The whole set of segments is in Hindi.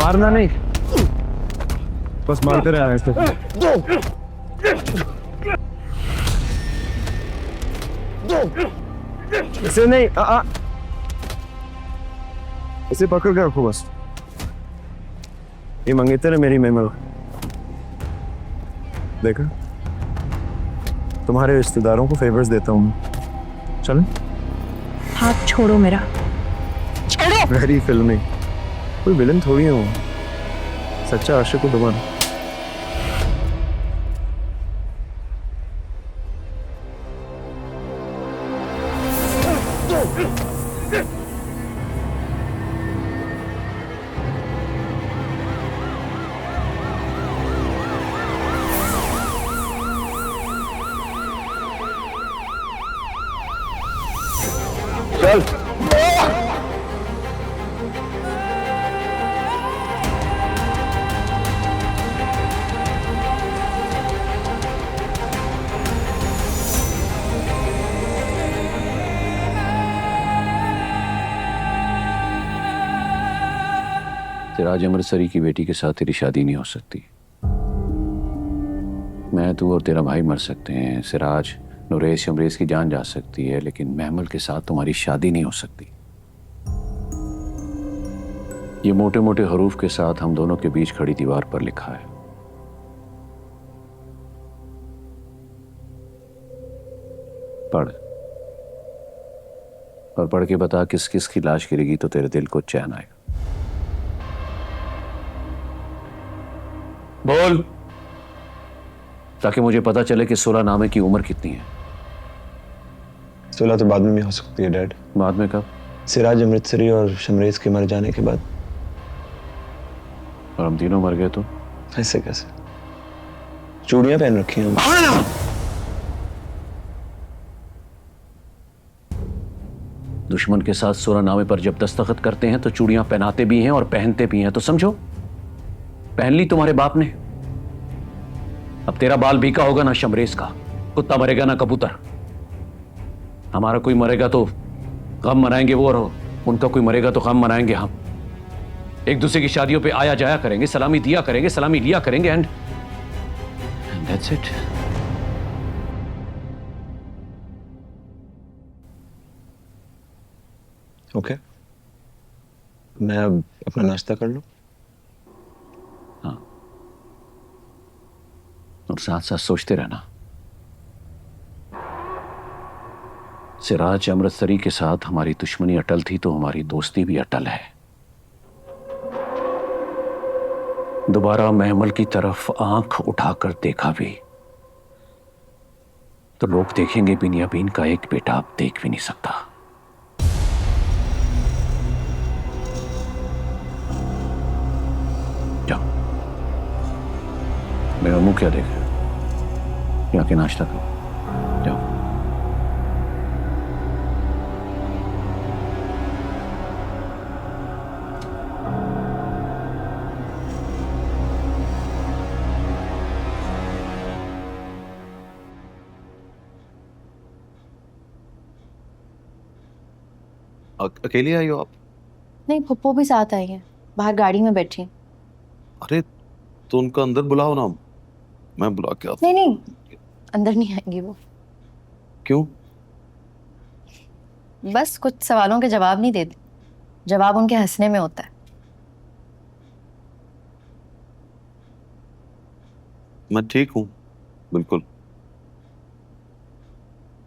मारना नहीं, बस मारते रहना इसको। इसे नहीं, इसे पकड़ के रखो बस। ये मंगेतर है मेरी मेमल। देखा, तुम्हारे रिश्तेदारों को फेवर्स देता हूँ। चल, हाथ छोड़ो मेरा, छोड़ो। वेरी फिल्मी, कोई विलन थोड़ी हूँ, सच्चा आशिक हूँ तुम्हारा। चल, सिराज अमृतसरी की बेटी के साथ तेरी शादी नहीं हो सकती। मैं, तू और तेरा भाई मर सकते हैं, सिराज नुरेश अमरेश की जान जा सकती है, लेकिन महमल के साथ तुम्हारी शादी नहीं हो सकती। ये मोटे मोटे हरूफ के साथ हम दोनों के बीच खड़ी दीवार पर लिखा है। पढ़, और पढ़ के बता किस किस की लाश गिरेगी तो तेरे दिल को चैन आएगा। बोल, ताकि मुझे पता चले कि सुलह नामे की उम्र कितनी है। सुलह तो बाद में भी हो सकती है डैड। बाद में कब? सिराज अमृतसरी और शमरेज के मर जाने के बाद। और हम तीनों मर गए तो? ऐसे कैसे? चूड़ियां पहन रखी हैं हम। दुश्मन के साथ सुलहनामे पर जब दस्तखत करते हैं तो चूड़ियां पहनाते भी हैं और पहनते भी हैं, तो समझो, पहन ली तुम्हारे बाप ने। अब तेरा बाल बीका होगा ना शमरेज का, कुत्ता मरेगा ना कबूतर। हमारा कोई मरेगा तो गम मनाएंगे वो, और उनका कोई मरेगा तो गम मनाएंगे हम। एक दूसरे की शादियों पे आया जाया करेंगे, सलामी दिया करेंगे, सलामी लिया करेंगे, एंड दैट्स इट। ओके, मैं अब अपना नाश्ता कर लूं? हाँ, और साथ साथ सोचते रहना, सिराज अमृतसरी के साथ हमारी दुश्मनी अटल थी तो हमारी दोस्ती भी अटल है। दोबारा महमल की तरफ आंख उठाकर देखा भी तो लोग देखेंगे बिनियामीन का एक बेटा अब देख भी नहीं सकता। जाओ, मेरा मुंह क्या देख रहे हो? यहाँ के नाश्ता करो, जाओ। अकेली आई हो आप? नहीं, पप्पू भी साथ आई है, बाहर गाड़ी में बैठी। अरे तो उनको अंदर बुलाओ ना, मैं बुला के आता नहीं नहीं, अंदर नहीं आएंगी वो। हूँ। क्यों? बस कुछ सवालों के जवाब नहीं देती, जवाब उनके हंसने में होता है। मैं ठीक हूँ, बिल्कुल।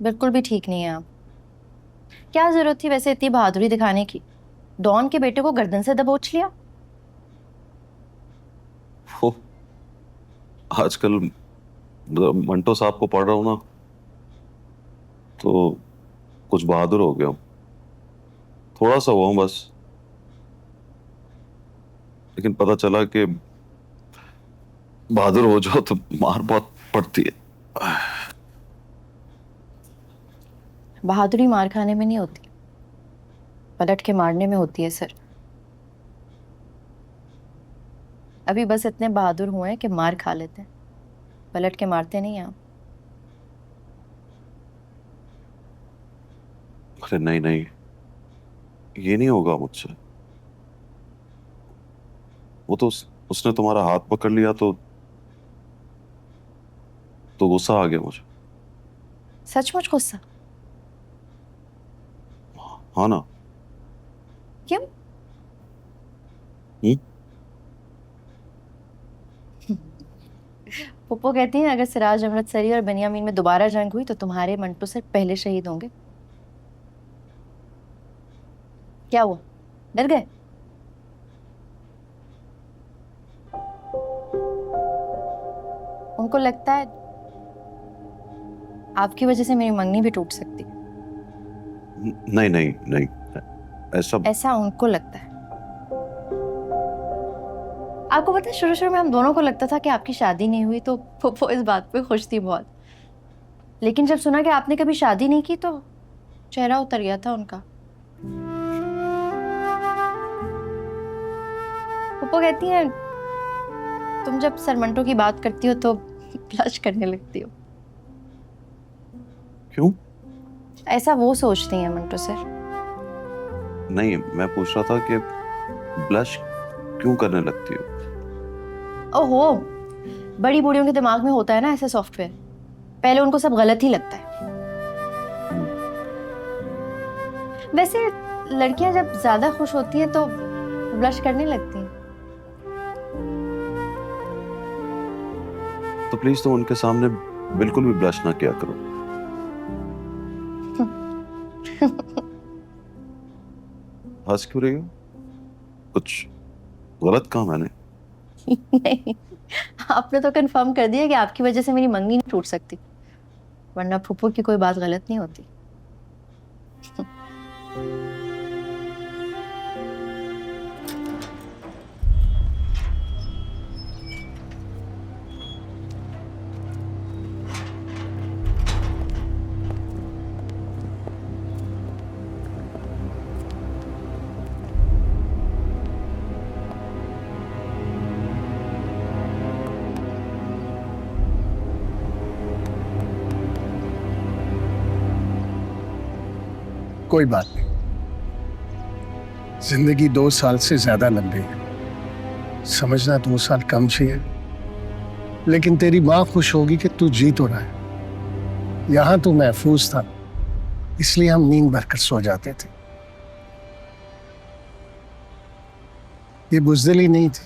बिल्कुल भी ठीक नहीं है आप। क्या जरूरत थी वैसे इतनी बहादुरी दिखाने की? डॉन के बेटे को गर्दन से दबोच लिया। हो, आजकल मंटो साहब को पढ़ रहा हूँ ना, तो कुछ बहादुर हो गया हूँ, थोड़ा सा हुआ हूँ बस। लेकिन पता चला कि बहादुर हो जाओ तो मार बहुत पड़ती है। बहादुरी मार खाने में नहीं होती, पलट के मारने में होती है सर। अभी बस इतने बहादुर हुए हैं कि मार खा लेते हैं, पलट के मारते नहीं आप। अरे नहीं नहीं, ये नहीं होगा मुझसे। वो तो उसने तुम्हारा हाथ पकड़ लिया तो गुस्सा आ गया मुझे। सचमुच गुस्सा? हाँ ना। क्यों? हम्म? पप्पो कहती हैं अगर सिराज अमृतसरी और बनियामीन में दोबारा जंग हुई तो तुम्हारे मंटू सर पहले शहीद होंगे। क्या हुआ, डर गए? उनको लगता है आपकी वजह से मेरी मंगनी भी टूट सकती है। नहीं नहीं नहीं, ऐसा उनको लगता है। आपको पता है शुरू शुरू में हम दोनों को लगता था कि आपकी शादी नहीं हुई तो पप्पो इस बात पे खुश थी बहुत, लेकिन जब सुना कि आपने कभी शादी नहीं की तो चेहरा उतर गया था उनका। पप्पो कहती हैं तुम जब सरमंटो की बात करती हो तो ब्लश करने लगती हो। क्यों? ऐसा वो सोचती हैं मंटो सर। नहीं, मैं पूछ रहा था कि ब्लश क्यों करने लगती हो? ओहो, बड़ी बूढ़ियों के दिमाग में होता है ना ऐसा सॉफ्टवेयर, पहले उनको सब गलत ही लगता है। वैसे लड़कियां जब ज्यादा खुश होती हैं तो ब्लश करने लगती हैं। तो प्लीज तुम उनके सामने बिल्कुल भी ब्लश ना किया करो। हंस क्यों रही हो? कुछ गलत कहा मैंने? नहीं, आपने तो कंफर्म कर दिया कि आपकी वजह से मेरी मंगनी नहीं टूट सकती, वरना फूफू की कोई बात गलत नहीं होती। कोई बात नहीं, जिंदगी 2 साल से ज्यादा लंबी है, समझना 2 साल कम चाहिए, लेकिन तेरी माँ खुश होगी कि तू जी तो रहा है। यहां तू महफूज था, इसलिए हम नींद भरकर सो जाते थे। ये बुज़दिली नहीं थी,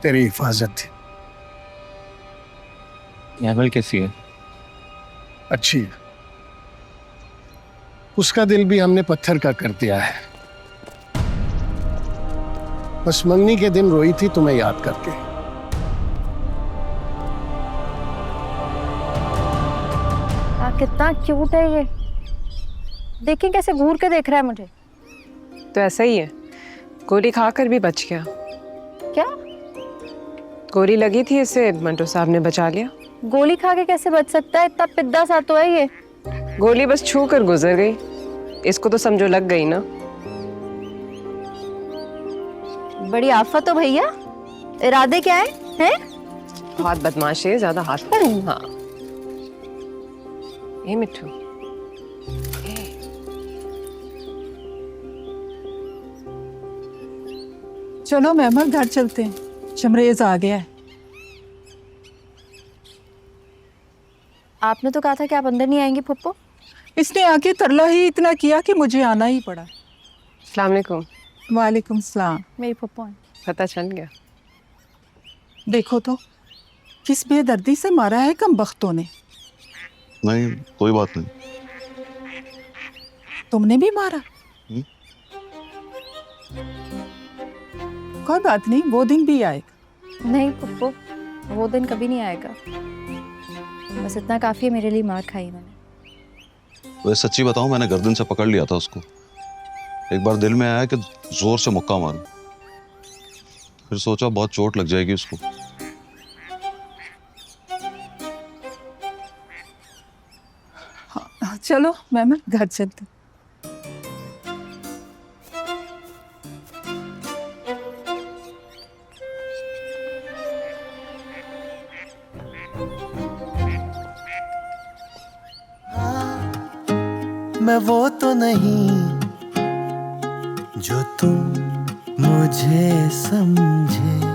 तेरी हिफाजत थी। यामल कैसी है? अच्छी है, उसका दिल भी हमने पत्थर का कर दिया है। बस मंगनी के दिन रोई थी तुम्हें याद करके। कितना क्यूट है ये, देखिए कैसे घूर के देख रहा है मुझे। तो ऐसा ही है, गोली खाकर भी बच गया। क्या? गोली लगी थी इसे, मंटो साहब ने बचा लिया। गोली खा के कैसे बच सकता है, इतना पिद्दा सा तो है ये। गोली बस छू कर गुजर गई, इसको तो समझो लग गई ना। बड़ी आफत हो भैया, इरादे क्या है? हैं? बहुत बदमाश है, ज्यादा हाथ। हाँ ये मिट्टू, चलो मेहमान घर चलते हैं, शमरेज आ गया है। आपने तो कहा था कि आप अंदर नहीं आएंगे फुप्पो। इसने आके तरला ही इतना किया कि मुझे आना ही पड़ा। अस्सलाम वालेकुम। वालेकुम सलाम। मेरी फुप्पो हैं। पता चल गया। देखो तो किस बेदर्दी से मारा है कम बख्तों ने। नहीं, कोई बात नहीं। तुमने भी मारा? कोई बात नहीं, वो दिन भी आएगा। नहीं फुप्पो, वो दिन कभी नहीं आएगा। बस इतना काफी है मेरे लिए मार खाई मैंने। वैसे सच्ची बताऊं, मैंने गर्दन से पकड़ लिया था उसको। एक बार दिल में आया कि जोर से मुक्का मारूं, फिर सोचा बहुत चोट लग जाएगी उसको। हाँ, चलो मेहमान घर चलते। मैं वो तो नहीं जो तुम मुझे समझे